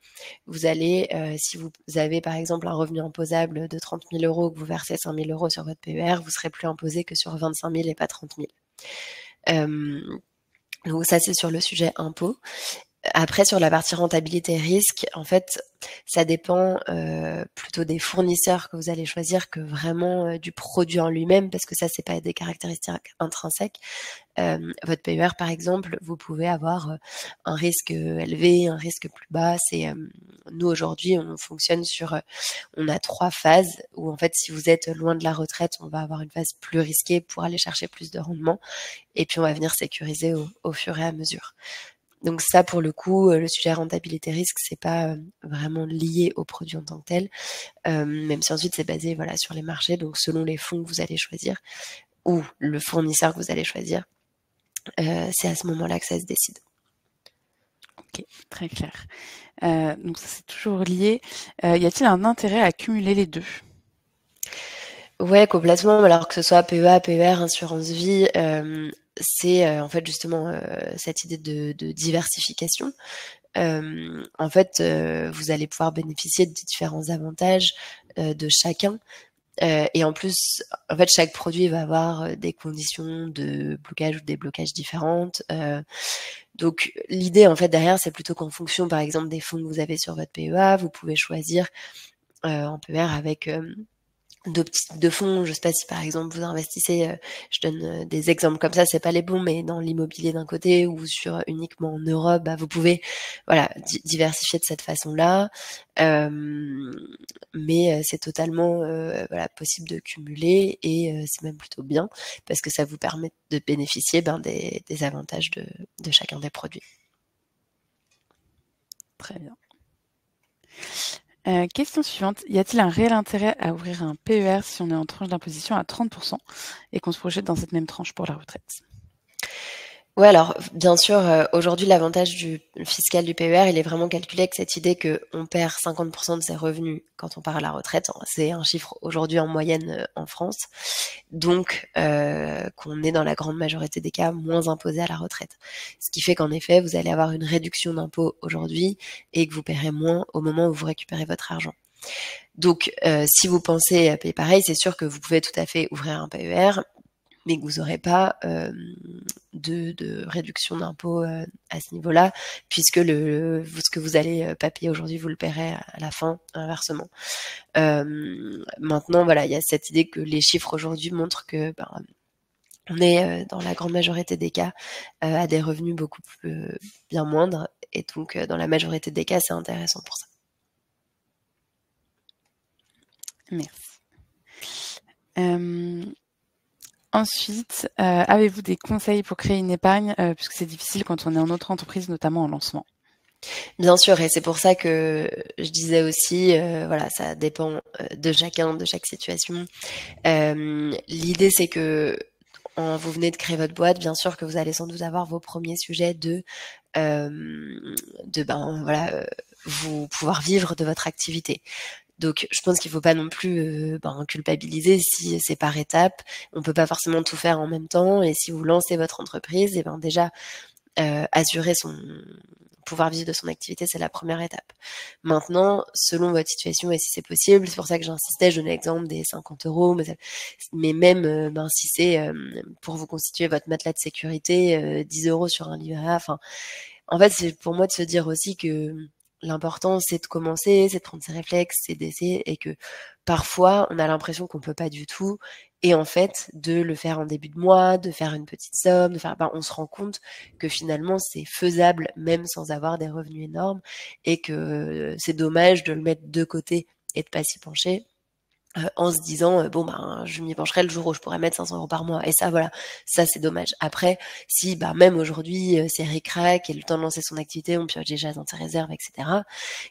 vous allez, si vous avez par exemple un revenu imposable de 30 000 euros, que vous versez 5 000 euros sur votre PER, vous serez plus imposé que sur 25 000 et pas 30 000. Donc ça, c'est sur le sujet impôt. Après, sur la partie rentabilité risque, en fait, ça dépend plutôt des fournisseurs que vous allez choisir que vraiment du produit en lui-même, parce que ça, c'est pas des caractéristiques intrinsèques. Votre PER, par exemple, vous pouvez avoir un risque élevé, un risque plus bas. Nous aujourd'hui, on fonctionne on a 3 phases où en fait, si vous êtes loin de la retraite, on va avoir une phase plus risquée pour aller chercher plus de rendement, et puis on va venir sécuriser au fur et à mesure. Donc ça, pour le coup, le sujet rentabilité risque, c'est pas vraiment lié au produit en tant que tel, même si ensuite c'est basé sur les marchés. Donc selon les fonds que vous allez choisir ou le fournisseur que vous allez choisir, c'est à ce moment-là que ça se décide. Ok, très clair. Donc ça, c'est toujours lié. Y a-t-il un intérêt à cumuler les deux ? Ouais, complètement. Alors que ce soit PEA, PER, assurance vie, c'est en fait justement cette idée de diversification. En fait, vous allez pouvoir bénéficier de différents avantages de chacun. Et en plus, en fait, chaque produit va avoir des conditions de blocage ou de déblocage différentes. Donc, l'idée, en fait, derrière, c'est plutôt qu'en fonction, par exemple, des fonds que vous avez sur votre PEA, vous pouvez choisir en PER avec deux types de fonds. Je sais pas si par exemple vous investissez, je donne des exemples comme ça, c'est pas les bons, mais dans l'immobilier d'un côté ou sur uniquement en Europe, vous pouvez diversifier de cette façon-là. Mais c'est totalement possible de cumuler et c'est même plutôt bien parce que ça vous permet de bénéficier des avantages de chacun des produits. Très bien. Question suivante. Y a-t-il un réel intérêt à ouvrir un PER si on est en tranche d'imposition à 30% et qu'on se projette dans cette même tranche pour la retraite ? Ouais, alors bien sûr, aujourd'hui, l'avantage fiscal du PER, il est vraiment calculé avec cette idée qu'on perd 50% de ses revenus quand on part à la retraite. C'est un chiffre aujourd'hui en moyenne en France. Donc, qu'on est dans la grande majorité des cas moins imposé à la retraite. Ce qui fait qu'en effet, vous allez avoir une réduction d'impôt aujourd'hui et que vous paierez moins au moment où vous récupérez votre argent. Donc, si vous pensez à payer pareil, c'est sûr que vous pouvez tout à fait ouvrir un PER, mais que vous n'aurez pas de réduction d'impôt à ce niveau-là, puisque ce que vous allez pas payer aujourd'hui, vous le paierez à la fin, inversement. Maintenant, voilà, il y a cette idée que les chiffres aujourd'hui montrent que on est dans la grande majorité des cas à des revenus beaucoup plus, bien moindres, et donc dans la majorité des cas, c'est intéressant pour ça. Merci. Ensuite, avez-vous des conseils pour créer une épargne, puisque c'est difficile quand on est en autre entreprise, notamment en lancement? Bien sûr, et c'est pour ça que je disais aussi, voilà, ça dépend de chacun, de chaque situation. L'idée, c'est que vous venez de créer votre boîte, bien sûr que vous allez sans doute avoir vos premiers sujets vous pouvoir vivre de votre activité. Donc, je pense qu'il faut pas non plus culpabiliser si c'est par étapes. On peut pas forcément tout faire en même temps. Et si vous lancez votre entreprise, et déjà assurer son pouvoir vivre de son activité, c'est la première étape. Maintenant, selon votre situation et si c'est possible, c'est pour ça que j'insistais, je donnais l'exemple des 50 euros, mais même si c'est pour vous constituer votre matelas de sécurité, 10 euros sur un livret A. Enfin, en fait, c'est pour moi de se dire aussi que l'important, c'est de commencer, c'est de prendre ses réflexes, c'est d'essayer, et que parfois, on a l'impression qu'on peut pas du tout. Et en fait, de le faire en début de mois, de faire une petite somme, on se rend compte que finalement, c'est faisable même sans avoir des revenus énormes, et que c'est dommage de le mettre de côté et de pas s'y pencher. En se disant je m'y pencherai le jour où je pourrais mettre 500 euros par mois, et ça, voilà, ça c'est dommage. Après, si même aujourd'hui c'est ric-rac et le temps de lancer son activité, on pioche déjà dans ses réserves, etc.,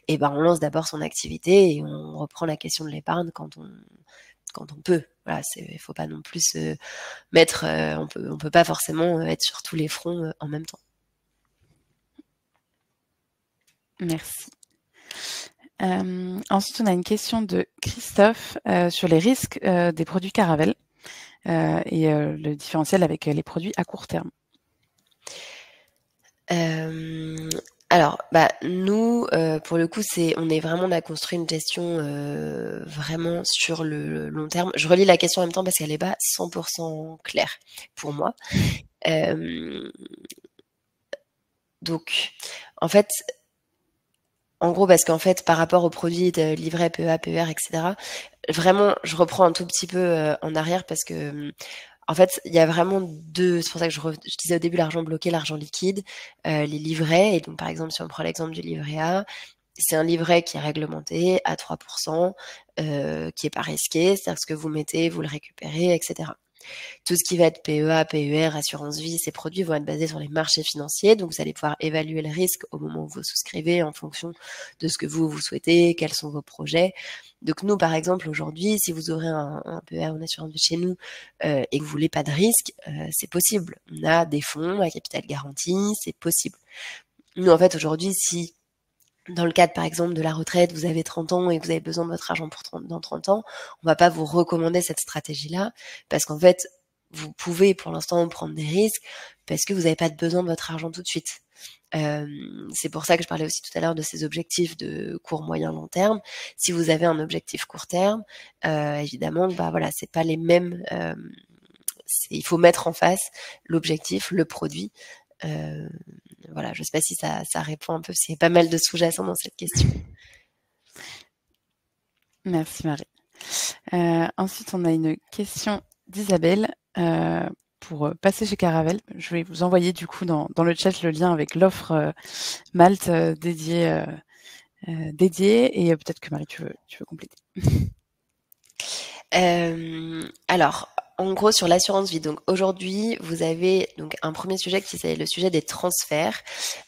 et on lance d'abord son activité et on reprend la question de l'épargne quand on peut. Voilà, il faut pas non plus se mettre, on peut pas forcément être sur tous les fronts en même temps. Merci. Ensuite, on a une question de Christophe sur les risques des produits Caravelle et le différentiel avec les produits à court terme. Alors, nous, pour le coup, on on a construit une gestion vraiment sur le long terme. Je relis la question en même temps parce qu'elle n'est pas 100% claire pour moi. Donc, en fait, en gros, parce qu'en fait, par rapport aux produits de livret PEA, PER, etc., vraiment, je reprends un tout petit peu en arrière parce que, en fait, il y a vraiment deux. C'est pour ça que je disais au début l'argent bloqué, l'argent liquide, les livrets. Et donc, par exemple, si on prend l'exemple du livret A, c'est un livret qui est réglementé à 3%, qui est pas risqué, c'est-à-dire que ce que vous mettez, vous le récupérez, etc. Tout ce qui va être PEA, PER, assurance vie, ces produits vont être basés sur les marchés financiers. Donc, vous allez pouvoir évaluer le risque au moment où vous souscrivez en fonction de ce que vous souhaitez, quels sont vos projets. Donc, nous, par exemple, aujourd'hui, si vous aurez un PEA ou une assurance vie chez nous et que vous voulez pas de risque, c'est possible. On a des fonds à capital garanti, c'est possible. Nous, en fait, aujourd'hui, si dans le cadre, par exemple, de la retraite, vous avez 30 ans et que vous avez besoin de votre argent dans 30 ans, on va pas vous recommander cette stratégie-là parce qu'en fait, vous pouvez pour l'instant prendre des risques parce que vous n'avez pas besoin de votre argent tout de suite. C'est pour ça que je parlais aussi tout à l'heure de ces objectifs de court, moyen, long terme. Si vous avez un objectif court terme, évidemment, voilà, c'est pas les mêmes. Il faut mettre en face l'objectif, le produit. Voilà, je sais pas si ça répond un peu, parce qu'il y a pas mal de sous-jacents dans cette question. Merci Marie. Ensuite, on a une question d'Isabelle pour passer chez Caravelle. Je vais vous envoyer du coup dans le chat le lien avec l'offre Malte dédiée et peut-être que Marie, tu veux compléter. Alors, en gros, sur l'assurance vie, donc aujourd'hui, vous avez donc un premier sujet qui c'est le sujet des transferts,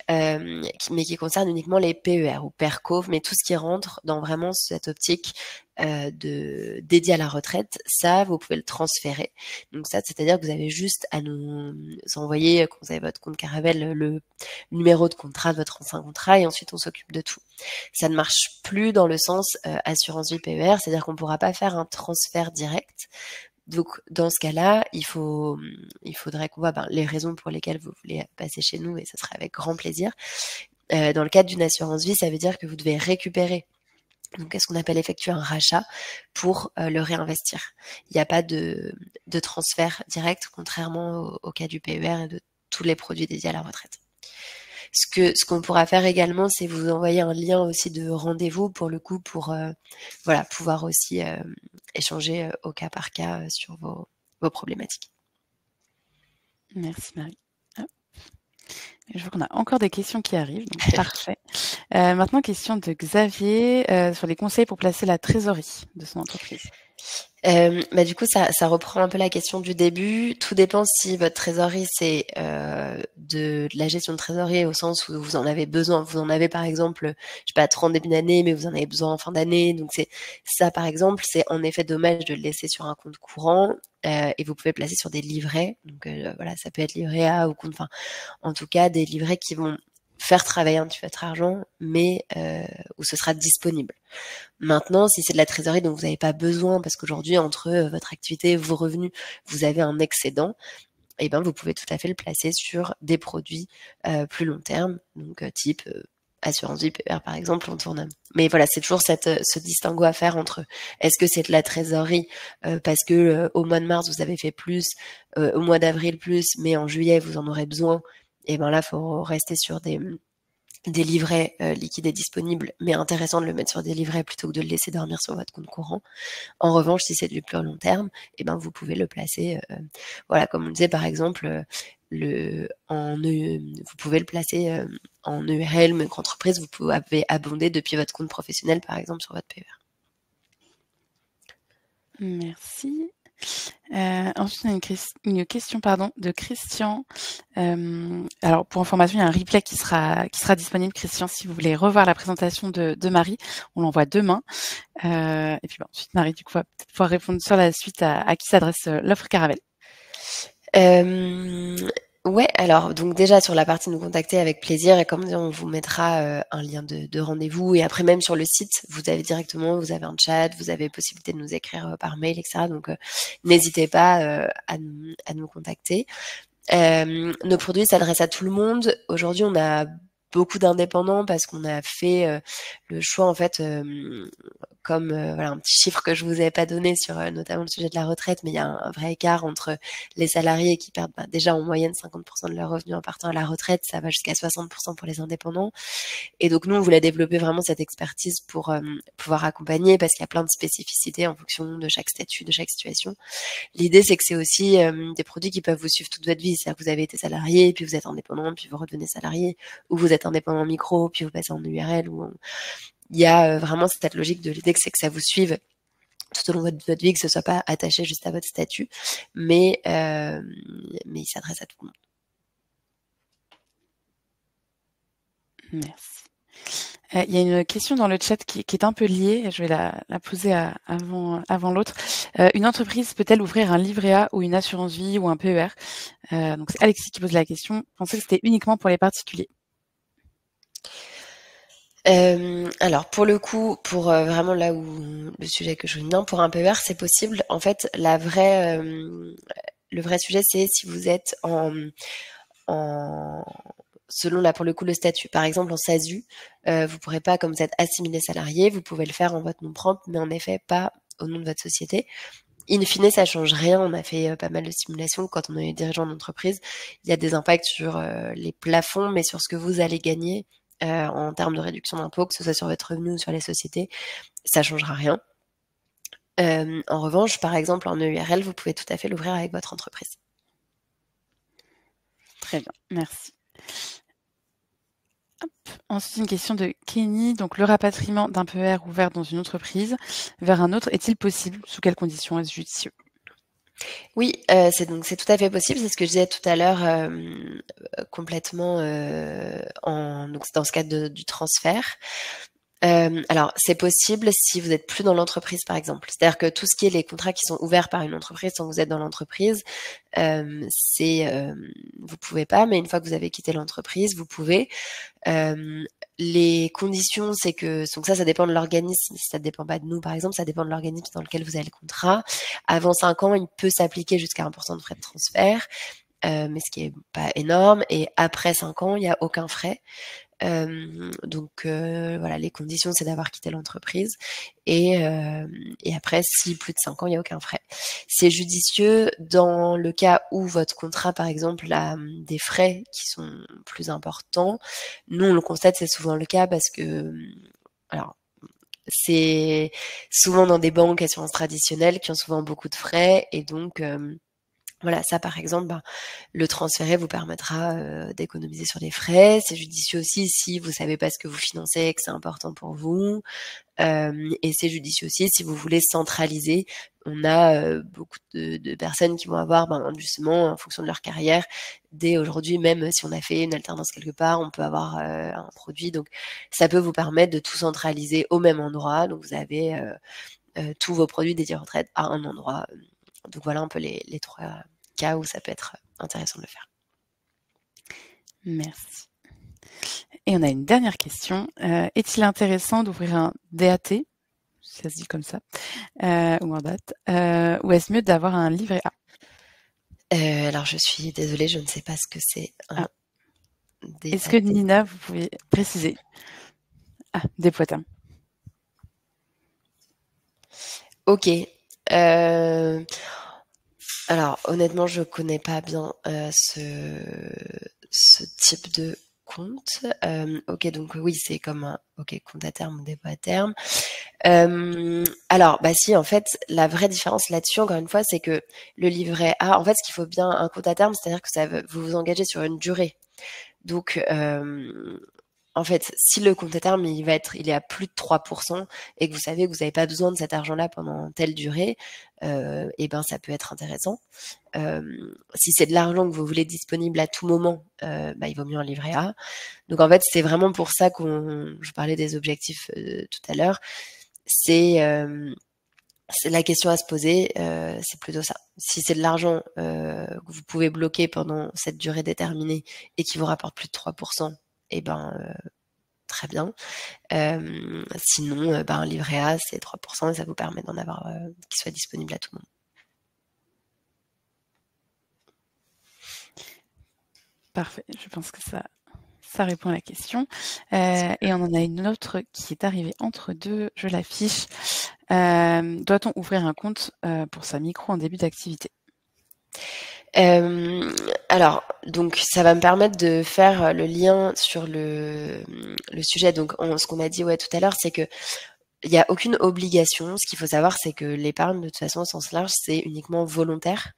mais qui concerne uniquement les PER ou PERCO, mais tout ce qui rentre dans vraiment cette optique dédiée à la retraite, ça, vous pouvez le transférer. Donc ça, c'est-à-dire que vous avez juste à nous envoyer, quand vous avez votre compte Caravelle, le numéro de contrat de votre ancien contrat, et ensuite on s'occupe de tout. Ça ne marche plus dans le sens assurance vie PER, c'est-à-dire qu'on ne pourra pas faire un transfert direct. Donc, dans ce cas-là, il faudrait qu'on voit les raisons pour lesquelles vous voulez passer chez nous, et ça serait avec grand plaisir. Dans le cadre d'une assurance vie, ça veut dire que vous devez récupérer, donc ce qu'on appelle effectuer un rachat pour le réinvestir. Il n'y a pas de transfert direct, contrairement au cas du PER et de tous les produits dédiés à la retraite. Ce qu'on pourra faire également, c'est vous envoyer un lien aussi de rendez-vous pour le coup, pour pouvoir aussi échanger au cas par cas sur vos problématiques. Merci Marie. Je vois qu'on a encore des questions qui arrivent, donc parfait. Maintenant, question de Xavier sur les conseils pour placer la trésorerie de son entreprise. Du coup, ça reprend un peu la question du début. Tout dépend si votre trésorerie, c'est de la gestion de trésorerie au sens où vous en avez besoin. Vous en avez par exemple, je sais pas, 30 début d'année, mais vous en avez besoin en fin d'année. Donc c'est ça, par exemple, c'est en effet dommage de le laisser sur un compte courant et vous pouvez placer sur des livrets. Donc ça peut être livret A ou compte, enfin, en tout cas des livrets qui vont faire travailler un petit peu votre argent, mais où ce sera disponible. Maintenant, si c'est de la trésorerie dont vous n'avez pas besoin, parce qu'aujourd'hui, entre votre activité et vos revenus, vous avez un excédent, eh ben, vous pouvez tout à fait le placer sur des produits plus long terme, donc type assurance vie PER par exemple, on tourne. Mais voilà, c'est toujours ce distinguo à faire entre est-ce que c'est de la trésorerie parce que au mois de mars vous avez fait plus, au mois d'avril plus, mais en juillet vous en aurez besoin. Et ben là, faut rester sur des livrets liquides et disponibles, mais intéressant de le mettre sur des livrets plutôt que de le laisser dormir sur votre compte courant. En revanche, si c'est du plus long terme, eh ben vous pouvez le placer, comme on disait par exemple, vous pouvez le placer en EURL, micro-entreprise, vous pouvez abonder depuis votre compte professionnel par exemple sur votre PER. Merci. Ensuite, on a une question de Christian. Alors, pour information, il y a un replay qui sera disponible, Christian, si vous voulez revoir la présentation de Marie. On l'envoie demain. Et puis ensuite, Marie, du coup, va peut-être pouvoir répondre sur la suite à qui s'adresse l'offre Caravelle. Ouais, alors donc déjà sur la partie nous contacter avec plaisir, et comme dit, on vous mettra un lien de rendez-vous, et après même sur le site vous avez un chat, vous avez possibilité de nous écrire par mail, etc. Donc n'hésitez pas à nous contacter. Nos produits s'adressent à tout le monde. Aujourd'hui on a beaucoup d'indépendants parce qu'on a fait le choix en fait comme un petit chiffre que je vous avais pas donné sur notamment le sujet de la retraite, mais il y a un vrai écart entre les salariés qui perdent déjà en moyenne 50% de leurs revenus en partant à la retraite, ça va jusqu'à 60% pour les indépendants. Et donc nous on voulait développer vraiment cette expertise pour pouvoir accompagner, parce qu'il y a plein de spécificités en fonction de chaque statut, de chaque situation. L'idée c'est que c'est aussi des produits qui peuvent vous suivre toute votre vie, c'est-à-dire que vous avez été salarié, puis vous êtes indépendant, puis vous redevenez salarié, ou vous êtes indépendant micro, puis vous passez en URL, il y a vraiment cette logique de l'idée que c'est que ça vous suive tout au long de votre vie, que ce soit pas attaché juste à votre statut, mais il s'adresse à tout le monde. Merci. Il y a une question dans le chat qui est un peu liée, je vais la poser avant l'autre. Une entreprise peut-elle ouvrir un livret A ou une assurance vie ou un PER? Donc c'est Alexis qui pose la question. Pensez que c'était uniquement pour les particuliers? Alors pour le coup, pour vraiment là où le sujet que je viens, pour un PER c'est possible. En fait, le vrai sujet c'est si vous êtes selon là pour le coup le statut. Par exemple en SASU, vous pourrez pas, comme vous êtes assimilé salarié, vous pouvez le faire en votre nom propre, mais en effet pas au nom de votre société. In fine, ça change rien. On a fait pas mal de simulations quand on est dirigeant d'entreprise. Il y a des impacts sur les plafonds, mais sur ce que vous allez gagner en termes de réduction d'impôts, que ce soit sur votre revenu ou sur les sociétés, ça changera rien. En revanche, par exemple, en EURL, vous pouvez tout à fait l'ouvrir avec votre entreprise. Très bien, merci. Hop. Ensuite, une question de Kenny. Donc, le rapatriement d'un PER ouvert dans une entreprise vers un autre est-il possible? Sous quelles conditions? Est-ce judicieux? Oui, c'est tout à fait possible. C'est ce que je disais tout à l'heure, complètement donc dans ce cadre du transfert. Alors, c'est possible si vous êtes plus dans l'entreprise, par exemple. C'est-à-dire que tout ce qui est les contrats qui sont ouverts par une entreprise quand vous êtes dans l'entreprise, vous pouvez pas. Mais une fois que vous avez quitté l'entreprise, vous pouvez. Les conditions, c'est que donc ça dépend de l'organisme. Ça dépend pas de nous, par exemple. Ça dépend de l'organisme dans lequel vous avez le contrat. Avant 5 ans, il peut s'appliquer jusqu'à 1% de frais de transfert, mais ce qui est pas énorme. Et après 5 ans, il y a aucun frais. Voilà, les conditions, c'est d'avoir quitté l'entreprise et après, si plus de 5 ans, il y a aucun frais. C'est judicieux dans le cas où votre contrat, par exemple, a des frais qui sont plus importants. Nous, on le constate, c'est souvent le cas parce que, alors, c'est souvent dans des banques assurances traditionnelles qui ont souvent beaucoup de frais et donc voilà, ça par exemple, le transférer vous permettra d'économiser sur les frais. C'est judicieux aussi si vous savez pas ce que vous financez et que c'est important pour vous. Et c'est judicieux aussi si vous voulez centraliser. On a beaucoup de personnes qui vont avoir, justement, en fonction de leur carrière, dès aujourd'hui, même si on a fait une alternance quelque part, on peut avoir un produit. Donc, ça peut vous permettre de tout centraliser au même endroit. Donc, vous avez tous vos produits dédiés retraite à un endroit. Donc voilà un peu les 3 cas où ça peut être intéressant de le faire. Merci. Et on a une dernière question. Est-il intéressant d'ouvrir un DAT, si ça se dit comme ça, ou un DAT, ou est-ce mieux d'avoir un livret A? Alors je suis désolée, je ne sais pas ce que c'est un DAT. Est-ce que Nina, vous pouvez préciser? Dépôt à terme. Ok. Alors honnêtement, je connais pas bien ce type de compte. Ok, donc oui, c'est comme un compte à terme ou dépôt à terme. Alors, si, en fait, la vraie différence là-dessus, encore une fois, c'est que le livret A, en fait, ce qu'il faut bien, un compte à terme, c'est-à-dire que vous vous engagez sur une durée. Donc, en fait, si le compte à terme, il est à plus de 3% et que vous savez que vous n'avez pas besoin de cet argent-là pendant telle durée, ça peut être intéressant. Si c'est de l'argent que vous voulez disponible à tout moment, il vaut mieux un livret A. Donc, en fait, c'est vraiment pour ça je parlais des objectifs tout à l'heure. C'est la question à se poser, c'est plutôt ça. Si c'est de l'argent que vous pouvez bloquer pendant cette durée déterminée et qui vous rapporte plus de 3%, très bien. Sinon, un livret A, c'est 3% et ça vous permet d'en avoir qui soit disponible à tout le monde. Parfait, je pense que ça répond à la question. Et on en a une autre qui est arrivée entre deux, je l'affiche. Doit-on ouvrir un compte pour sa micro en début d'activité? Alors, donc ça va me permettre de faire le lien sur le sujet. Donc, ce qu'on a dit tout à l'heure, c'est que il n'y a aucune obligation. Ce qu'il faut savoir, c'est que l'épargne, de toute façon, au sens large, c'est uniquement volontaire.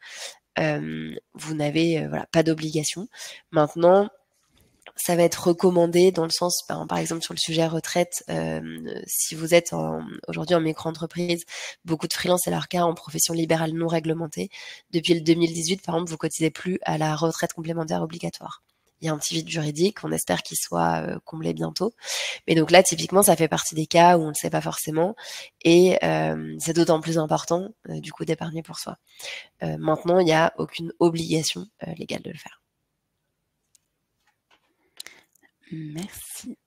Vous n'avez pas d'obligation. Maintenant, ça va être recommandé dans le sens, par exemple sur le sujet retraite, si vous êtes aujourd'hui en micro-entreprise, beaucoup de freelance c'est leur cas en profession libérale non réglementée. Depuis le 2018, par exemple, vous cotisez plus à la retraite complémentaire obligatoire. Il y a un petit vide juridique, on espère qu'il soit comblé bientôt. Mais donc là, typiquement, ça fait partie des cas où on ne sait pas forcément et c'est d'autant plus important du coup d'épargner pour soi. Maintenant, il n'y a aucune obligation légale de le faire. Merci.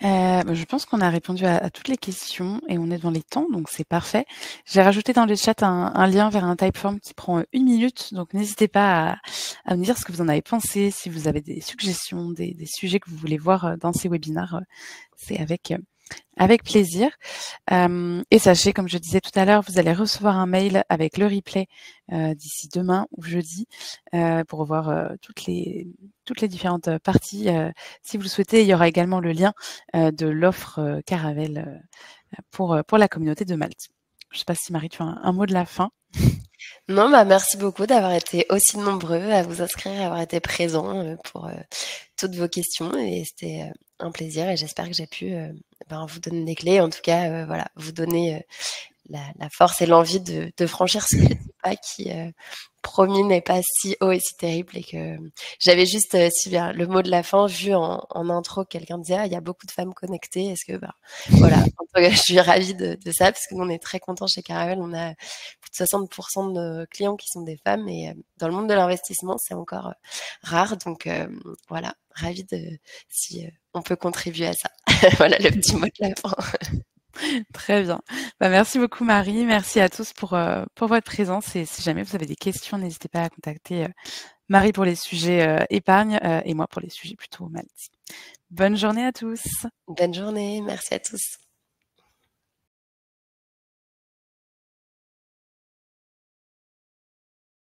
Je pense qu'on a répondu à toutes les questions et on est dans les temps, donc c'est parfait. J'ai rajouté dans le chat un lien vers un Typeform qui prend 1 minute, donc n'hésitez pas à me dire ce que vous en avez pensé, si vous avez des suggestions, des sujets que vous voulez voir dans ces webinaires, c'est avec plaisir. Et sachez, comme je disais tout à l'heure, vous allez recevoir un mail avec le replay d'ici demain ou jeudi pour revoir toutes les différentes parties. Si vous le souhaitez, il y aura également le lien de l'offre Caravelle pour la communauté de Malte. Je ne sais pas si Marie, tu as un mot de la fin. Non, merci beaucoup d'avoir été aussi nombreux à vous inscrire, à avoir été présents pour toutes vos questions et c'était un plaisir et j'espère que j'ai pu vous donner des clés, en tout cas vous donner la force et l'envie de franchir ce petit pas qui, promis, n'est pas si haut et si terrible. Et que j'avais juste, si bien le mot de la fin, vu en intro, quelqu'un disait: «Ah, il y a beaucoup de femmes connectées. Est-ce que», bah, voilà, en tout cas, je suis ravie de ça parce que nous, on est très contents chez Caravelle. On a plus de 60% de nos clients qui sont des femmes et dans le monde de l'investissement, c'est encore rare. Donc voilà, ravie si on peut contribuer à ça. Voilà le petit mot de la fin. Très bien. Bah, merci beaucoup Marie. Merci à tous pour votre présence. Et si jamais vous avez des questions, n'hésitez pas à contacter Marie pour les sujets épargne et moi pour les sujets plutôt Malti. Bonne journée à tous. Bonne journée, merci à tous.